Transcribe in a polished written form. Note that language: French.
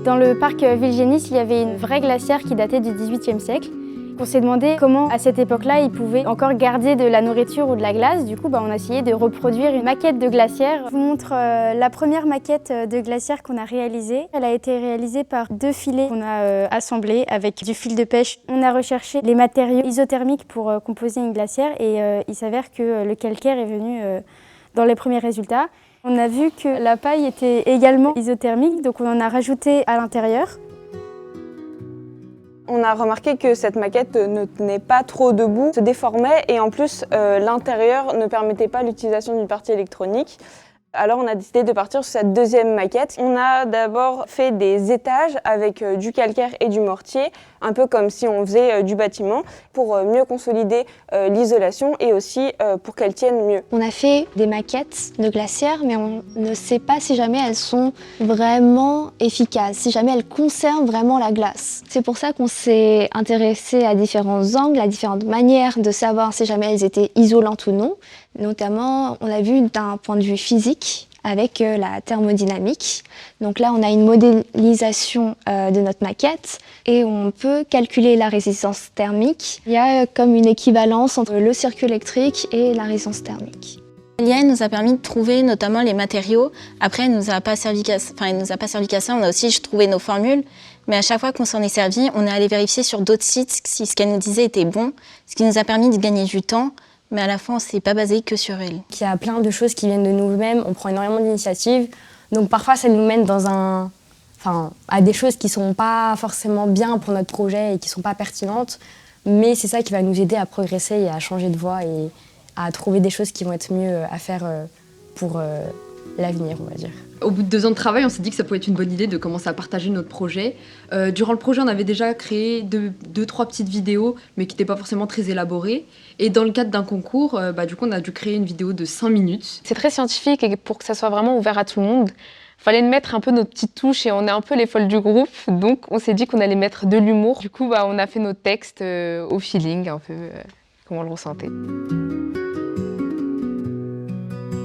Dans le parc Villegenis, il y avait une vraie glacière qui datait du XVIIIe siècle. On s'est demandé comment, à cette époque-là, ils pouvaient encore garder de la nourriture ou de la glace. Du coup, on a essayé de reproduire une maquette de glacière. Je vous montre la première maquette de glacière qu'on a réalisée. Elle a été réalisée par 2 filets qu'on a assemblés avec du fil de pêche. On a recherché les matériaux isothermiques pour composer une glacière et il s'avère que le calcaire est venu dans les premiers résultats. On a vu que la paille était également isothermique, donc on en a rajouté à l'intérieur. On a remarqué que cette maquette ne tenait pas trop debout, se déformait et en plus l'intérieur ne permettait pas l'utilisation d'une partie électronique. Alors on a décidé de partir sur cette deuxième maquette. On a d'abord fait des étages avec du calcaire et du mortier, un peu comme si on faisait du bâtiment, pour mieux consolider l'isolation et aussi pour qu'elle tienne mieux. On a fait des maquettes de glacières, mais on ne sait pas si jamais elles sont vraiment efficaces, si jamais elles conservent vraiment la glace. C'est pour ça qu'on s'est intéressé à différents angles, à différentes manières de savoir si jamais elles étaient isolantes ou non. Notamment, on a vu d'un point de vue physique avec la thermodynamique. Donc là, on a une modélisation de notre maquette et on peut calculer la résistance thermique. Il y a comme une équivalence entre le circuit électrique et la résistance thermique. L'IA nous a permis de trouver notamment les matériaux. Après, elle nous a pas servi qu'à ça. On a aussi trouvé nos formules. Mais à chaque fois qu'on s'en est servi, on est allé vérifier sur d'autres sites si ce qu'elle nous disait était bon, ce qui nous a permis de gagner du temps. Mais à la fin, on ne s'est pas basé que sur elle. Il y a plein de choses qui viennent de nous-mêmes, on prend énormément d'initiatives. Donc parfois, ça nous mène à des choses qui ne sont pas forcément bien pour notre projet et qui ne sont pas pertinentes. Mais c'est ça qui va nous aider à progresser et à changer de voie et à trouver des choses qui vont être mieux à faire pour l'avenir, on va dire. Au bout de 2 ans de travail, on s'est dit que ça pouvait être une bonne idée de commencer à partager notre projet. Durant le projet, on avait déjà créé 2-3 petites vidéos, mais qui n'étaient pas forcément très élaborées. Et dans le cadre d'un concours, du coup, on a dû créer une vidéo de 5 minutes. C'est très scientifique et pour que ça soit vraiment ouvert à tout le monde, il fallait mettre un peu notre petite touche et on est un peu les folles du groupe. Donc, on s'est dit qu'on allait mettre de l'humour. Du coup, on a fait notre texte au feeling, un peu comme on le ressentait.